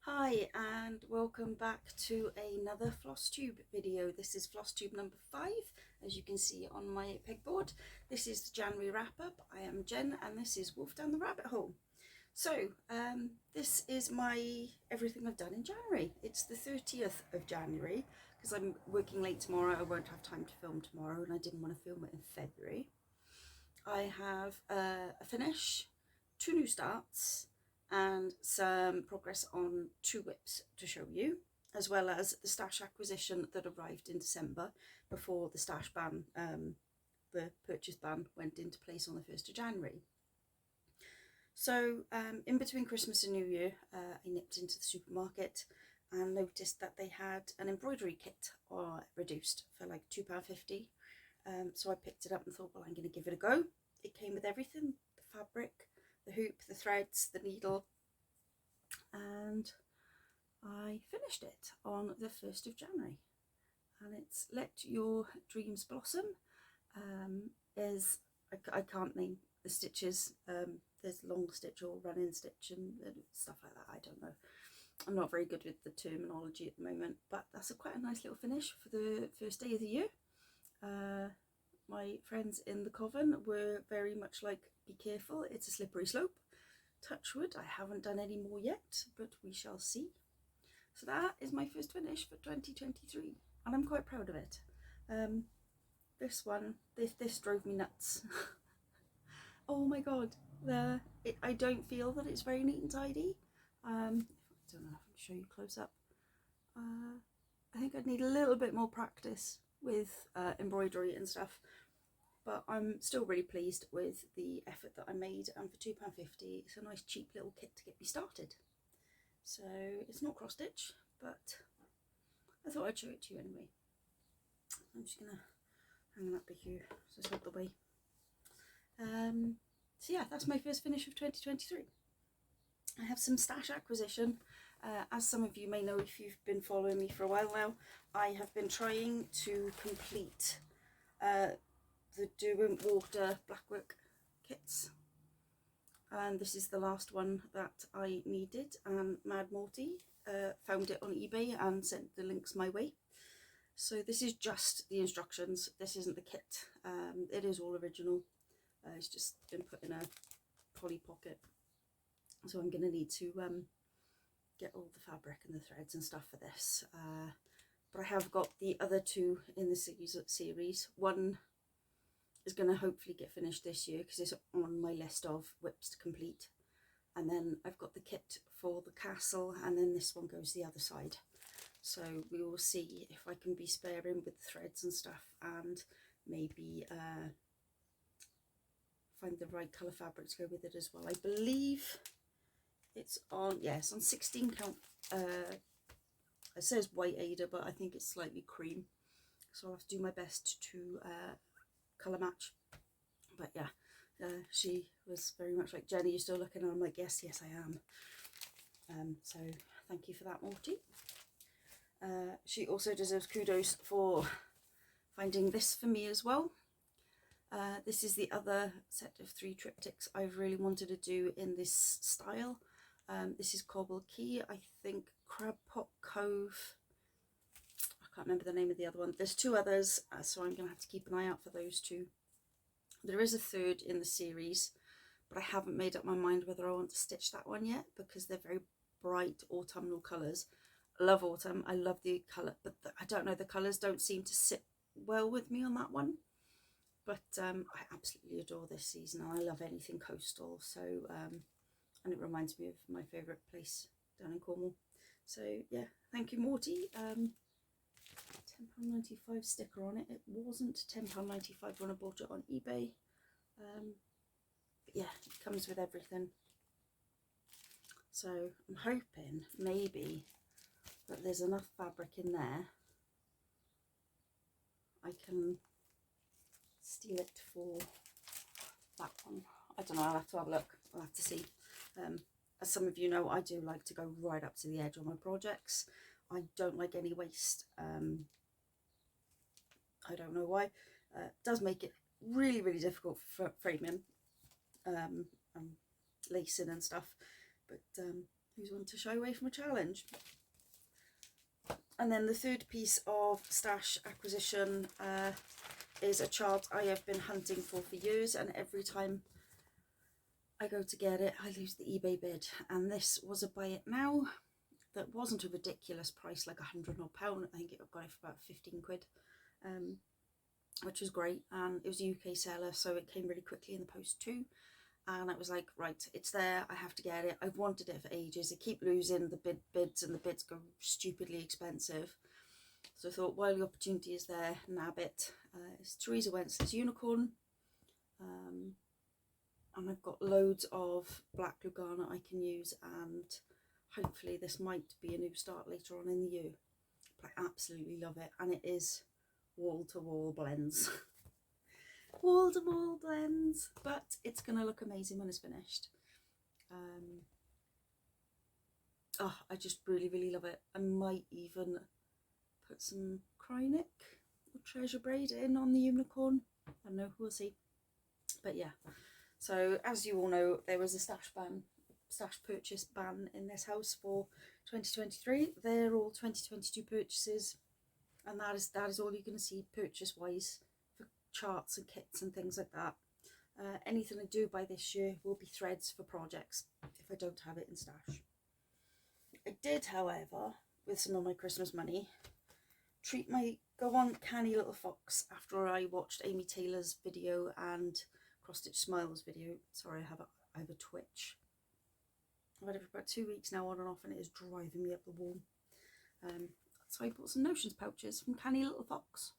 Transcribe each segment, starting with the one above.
Hi and welcome back to another Flosstube video. This is Flosstube number 5, as you can see on my pegboard. This is the January wrap up. I am Jen and this is Wolf Down the Rabbit Hole. So this is my everything I've done in January. It's the 30th of January because I'm working late tomorrow. I won't have time to film tomorrow and I didn't want to film it in February. I have a finish, 2 new starts, and some progress on 2 whips to show you, as well as the stash acquisition that arrived in December before the stash ban, the purchase ban went into place on the 1st of January. So in between Christmas and New Year, I nipped into the supermarket and noticed that they had an embroidery kit reduced for like £2.50. So I picked it up and thought, well, I'm going to give it a go. It came with everything: the fabric, the hoop, the threads, the needle, and I finished it on the 1st of January. And it's Let Your Dreams Blossom. I can't name the stitches. There's long stitch or run-in stitch and stuff like that. I don't know. I'm not very good with the terminology at the moment, but that's quite a nice little finish for the first day of the year. My friends in the coven were very much like, be careful, it's a slippery slope. Touch wood, I haven't done any more yet, but we shall see. So that is my first finish for 2023 and I'm quite proud of it. This drove me nuts. Oh my god, I don't feel that it's very neat and tidy. I don't know if I can show you close up. I think I'd need a little bit more practice with embroidery and stuff, but I'm still really pleased with the effort that I made, and for £2.50 it's a nice cheap little kit to get me started. So it's not cross stitch, but I thought I'd show it to you anyway. I'm just gonna hang that bit here so it's out the way. So yeah, that's my first finish of 2023. I have some stash acquisition. As some of you may know if you've been following me for a while now, I have been trying to complete the Derwent Water Blackwork kits. And this is the last one that I needed, and Mad Morty found it on eBay and sent the links my way. So this is just the instructions, this isn't the kit. It is all original. It's just been put in a Polly Pocket. So I'm going to need to get all the fabric and the threads and stuff for this. But I have got the other 2 in the series. One is going to hopefully get finished this year because it's on my list of whips to complete. And then I've got the kit for the castle, and then this one goes the other side. So we will see if I can be sparing with the threads and stuff, and maybe find the right colour fabric to go with it as well. I believe it's on, yes, on 16 count. It says white Ada, but I think it's slightly cream. So I'll have to do my best to colour match. But yeah, she was very much like, Jenny, you're still looking? And I'm like, yes, I am. So thank you for that, Morty. She also deserves kudos for finding this for me as well. This is the other set of 3 triptychs I've really wanted to do in this style. This is Cobble Key, I think Crab Pot Cove. I can't remember the name of the other one. There's 2 others, so I'm going to have to keep an eye out for those 2. There is a 3rd in the series, but I haven't made up my mind whether I want to stitch that one yet, because they're very bright autumnal colours. I love autumn, I love the colour, but I don't know, the colours don't seem to sit well with me on that one. But I absolutely adore this season, and I love anything coastal. So, and it reminds me of my favourite place down in Cornwall. So yeah, thank you, Morty. £10.95 sticker on it. It wasn't £10.95 when I bought it on eBay. But yeah, it comes with everything. So I'm hoping maybe that there's enough fabric in there I can steal it for that one. I don't know, I'll have to have a look. I'll have to see. As some of you know, I do like to go right up to the edge on my projects. I don't like any waste. I don't know why. It does make it really, really difficult for framing and lacing and stuff. But Who's one to shy away from a challenge? And then the third piece of stash acquisition is a chart I have been hunting for years, and every time I go to get it I lose the eBay bid, and this was a buy it now that wasn't a ridiculous price, like £100 odd. I think I got it for about 15 quid, which was great, and it was a UK seller, so it came really quickly in the post too. And I was like, right, it's there, I have to get it. I've wanted it for ages. I keep losing the bids, and the bids go stupidly expensive. So I thought, while the opportunity is there, nab it. It's Teresa Wentz's Unicorn. And I've got loads of black Lugana I can use, and hopefully this might be a new start later on in the year. But I absolutely love it, and it is wall-to-wall blends. Wall-to-wall blends, but it's going to look amazing when it's finished. Oh, I just really love it. I might even put some Krynic or Treasure Braid in on the Unicorn. I don't know, we'll see. But yeah, so as you all know, there was a stash purchase ban in this house for 2023. They're all 2022 purchases, and that is all you're going to see purchase wise for charts and kits and things like that. Anything I do by this year will be threads for projects if I don't have it in stash. I did, however, with some of my Christmas money, go on Canny Little Fox after I watched Amy Taylor's video and Cross Stitch Smiles video. Sorry, I have a twitch. I've had it for about 2 weeks now, on and off, and it is driving me up the wall. So I bought some Notions pouches from Canny Little Fox,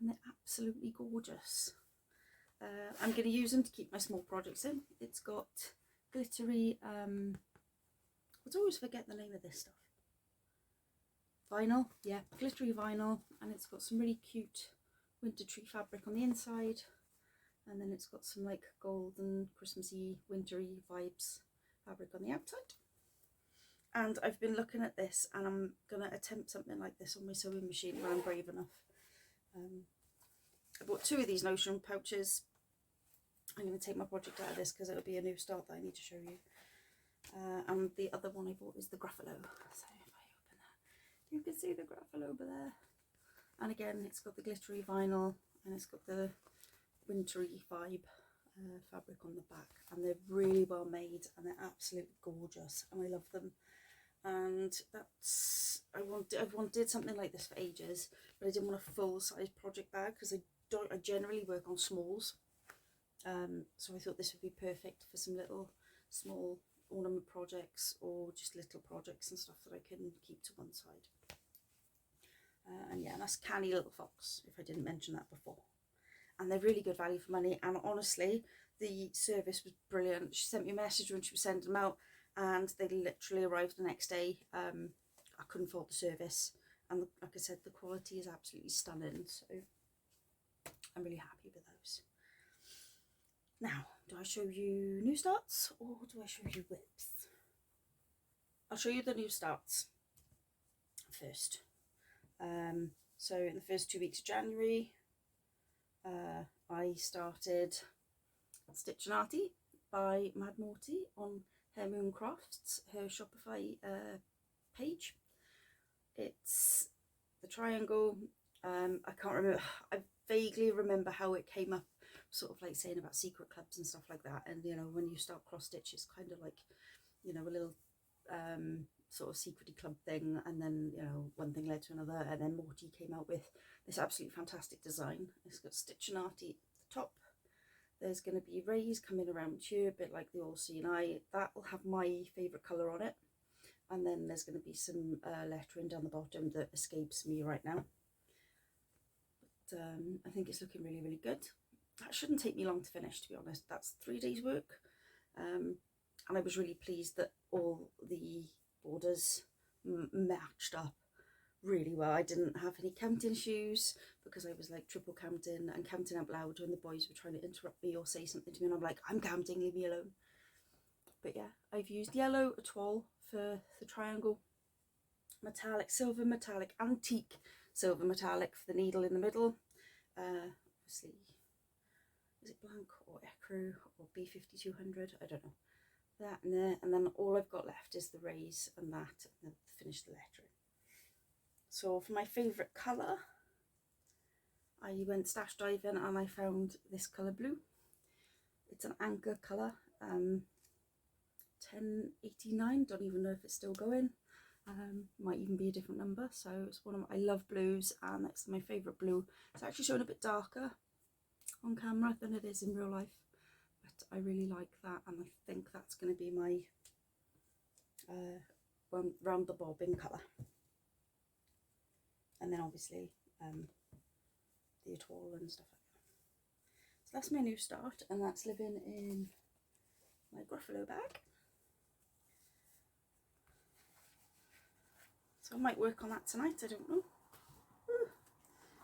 and they're absolutely gorgeous. I'm going to use them to keep my small projects in. It's got glittery, I always forget the name of this stuff. Vinyl, yeah, glittery vinyl, and it's got some really cute winter tree fabric on the inside, and then it's got some like golden, Christmassy, wintry vibes fabric on the outside. And I've been looking at this, and I'm going to attempt something like this on my sewing machine when I'm brave enough. I bought 2 of these Notion pouches. I'm going to take my project out of this because it'll be a new start that I need to show you. And the other one I bought is the Gruffalo. So if I open that, you can see the Gruffalo over there. And again, it's got the glittery vinyl, and it's got the wintry vibe fabric on the back, and they're really well made, and they're absolutely gorgeous, and I love them. And I've wanted something like this for ages, but I didn't want a full-size project bag because I generally work on smalls. So I thought this would be perfect for some little small ornament projects, or just little projects and stuff that I can keep to one side. And yeah, that's Canny Little Fox, if I didn't mention that before. And they're really good value for money, and honestly the service was brilliant. She sent me a message when she was sending them out, and they literally arrived the next day. I couldn't fault the service, and like I said, the quality is absolutely stunning, so I'm really happy with those. Now, do I show you new starts, or do I show you whips? I'll show you the new starts first. So in the first 2 weeks of January, I started Stitch and Arty by Mad Morty on her Moon Crafts, her Shopify page. It's the triangle. I can't remember. I vaguely remember how it came up, sort of like saying about secret clubs and stuff like that. And you know, when you start cross stitch, it's kind of like, you know, a little sort of secrety club thing, and then, you know, one thing led to another, and then Morty came out with this absolutely fantastic design. It's got Stitch and Arty at the top. There's going to be rays coming around here, a bit like the All-Seeing Eye. That will have my favourite colour on it, and then there's going to be some lettering down the bottom that escapes me right now. But I think it's looking really good. That shouldn't take me long to finish, to be honest. That's 3 days work, and I was really pleased that all the borders matched up really well. I didn't have any counting issues, because I was like triple counting and counting out loud when the boys were trying to interrupt me or say something to me, and I'm like, I'm counting, leave me alone. But yeah, I've used yellow etoile for the triangle, metallic, silver metallic, antique silver metallic for the needle in the middle. Obviously, is it blank or ecru or B5200? I don't know. that and there, and then all I've got left is the rays and that, and then finish the lettering. So for my favourite colour, I went stash diving and I found this colour blue. It's an anchor colour, 1089, don't even know if it's still going. Might even be a different number. So it's one of I love blues, and it's my favourite blue. It's actually showing a bit darker on camera than it is in real life, but I really like that, and I think that's going to be my round the bobbin colour. And then obviously the atoll and stuff like that. So that's my new start, and that's living in my Gruffalo bag. So I might work on that tonight, I don't know. Ooh,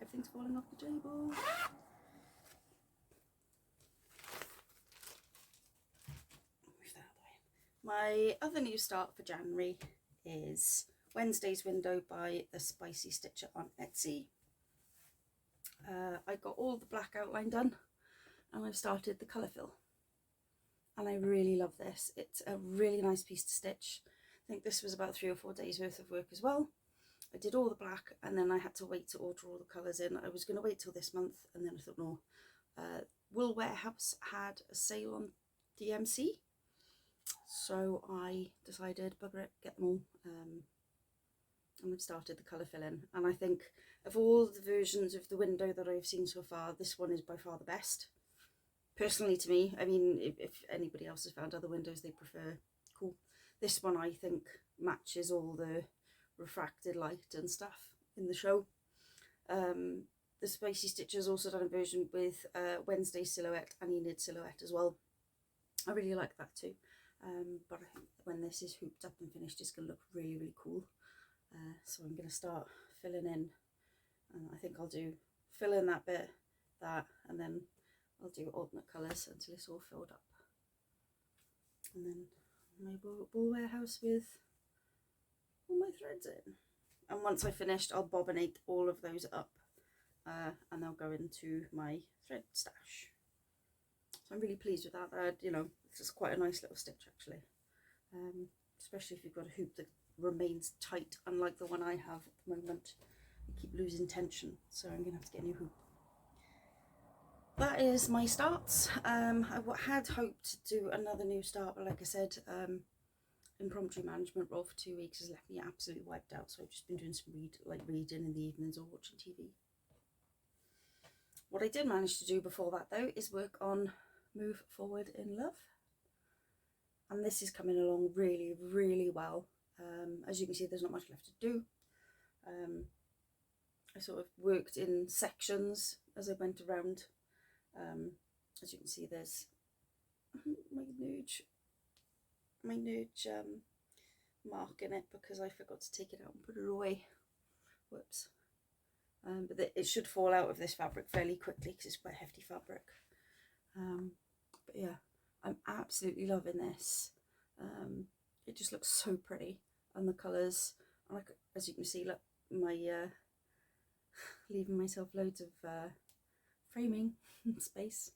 everything's falling off the table. Move that out of the way. My other new start for January is Wednesday's Window by the Spicy Stitcher on Etsy. I got all the black outline done, and I've started the colour fill. And I really love this. It's a really nice piece to stitch. I think this was about 3 or 4 days worth of work as well. I did all the black, and then I had to wait to order all the colours in. I was going to wait till this month, and then I thought, no. Wool Warehouse had a sale on DMC, so I decided, bugger it, get them all. And I've started the colour filling, and I think of all the versions of the window that I've seen so far, this one is by far the best. Personally, to me, I mean, if anybody else has found other windows they prefer, cool. This one I think matches all the refracted light and stuff in the show. The Spicy Stitcher's also done a version with Wednesday silhouette and Enid silhouette as well. I really like that too. But I think when this is hooped up and finished, it's going to look really, really cool. So I'm going to start filling in, and I think I'll do fill in that bit, and then I'll do alternate colours until it's all filled up. And then my Wool Warehouse with all my threads in. And once I've finished, I'll bobbinate all of those up, and they'll go into my thread stash. So I'm really pleased with that. You know, this is quite a nice little stitch actually, especially if you've got a hoop that remains tight, unlike the one I have at the moment. I keep losing tension, so I'm going to have to get a new hoop. That is my starts. I had hoped to do another new start, but like I said, impromptu management role for 2 weeks has left me absolutely wiped out, so I've just been doing some reading in the evenings or watching TV. What I did manage to do before that though is work on Move Forward in Love, and this is coming along really, really well. As you can see, there's not much left to do. I sort of worked in sections as I went around. As you can see, there's my nudge mark in it because I forgot to take it out and put it away. Whoops. But it should fall out of this fabric fairly quickly because it's quite hefty fabric. But yeah, I'm absolutely loving this. It just looks so pretty, and the colours, like, as you can see, look, my leaving myself loads of framing space,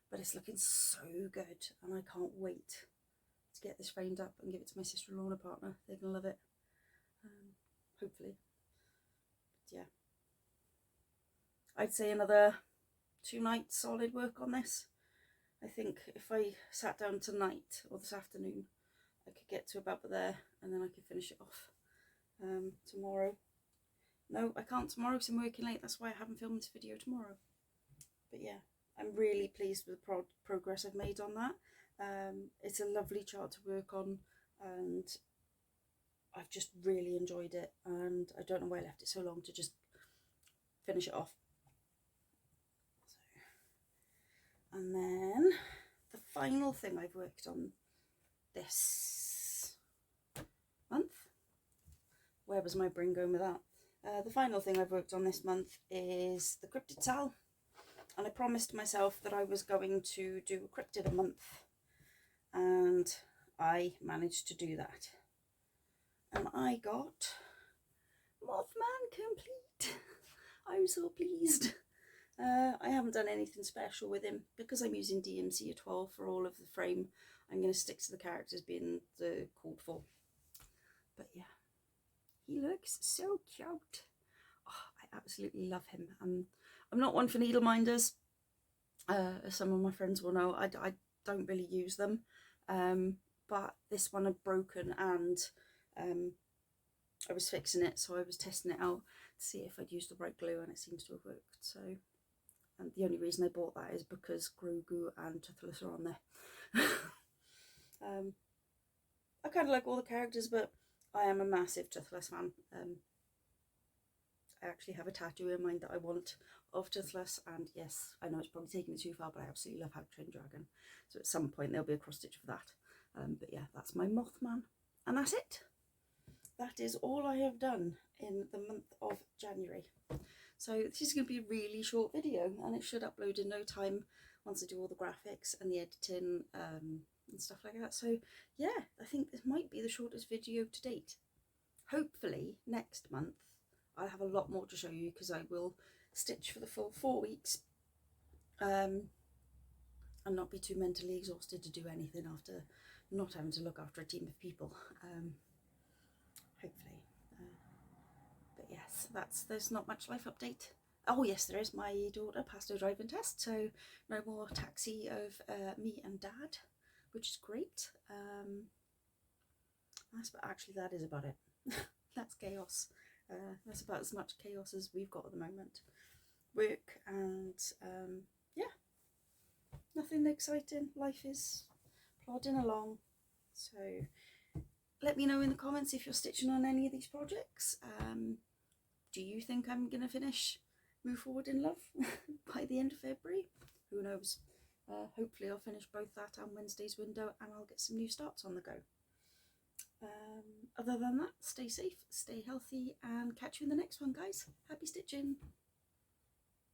but it's looking so good, and I can't wait to get this framed up and give it to my sister-in-law and a partner. They're gonna love it, hopefully. But yeah, I'd say another 2 nights solid work on this. I think if I sat down tonight or this afternoon, I could get to about there, and then I could finish it off tomorrow. No, I can't tomorrow because I'm working late. That's why I haven't filmed this video tomorrow. But yeah, I'm really pleased with the progress I've made on that. It's a lovely chart to work on, and I've just really enjoyed it, and I don't know why I left it so long to just finish it off. And then the final thing I've worked on this month, where was my brain going with that? The final thing I've worked on this month is the cryptid towel, and I promised myself that I was going to do a cryptid a month, and I managed to do that, and I got Mothman complete. I'm so pleased. I haven't done anything special with him because I'm using DMC 12 for all of the frame. I'm going to stick to the characters being the called for. But yeah, he looks so cute. Oh, I absolutely love him. I'm not one for needle minders. As some of my friends will know, I don't really use them. But this one had broken, and I was fixing it, so I was testing it out to see if I'd used the right glue, and it seems to have worked. So, and the only reason I bought that is because Grogu and Toothless are on there. I kind of like all the characters, but I am a massive Toothless fan. I actually have a tattoo in mind that I want of Toothless, and yes, I know it's probably taking it too far, but I absolutely love How to Train Your Dragon. So at some point there'll be a cross stitch for that. But yeah, that's my Mothman, and that's it. That is all I have done in the month of January. So this is going to be a really short video, and it should upload in no time once I do all the graphics and the editing and stuff like that. So yeah, I think this might be the shortest video to date. Hopefully next month I'll have a lot more to show you, because I will stitch for the full 4 weeks and not be too mentally exhausted to do anything after not having to look after a team of people. Hopefully. But yes, there's not much life update. Oh yes, there is. My daughter passed her driving test, so no more taxi of me and Dad, which is great. Actually, that is about it. That's chaos. That's about as much chaos as we've got at the moment. Work and yeah, nothing exciting. Life is plodding along. So let me know in the comments if you're stitching on any of these projects. Do you think I'm going to finish Move Forward in Love by the end of February? Who knows? Hopefully I'll finish both that and Wednesday's window, and I'll get some new starts on the go. Other than that, stay safe, stay healthy, and catch you in the next one, guys. Happy stitching!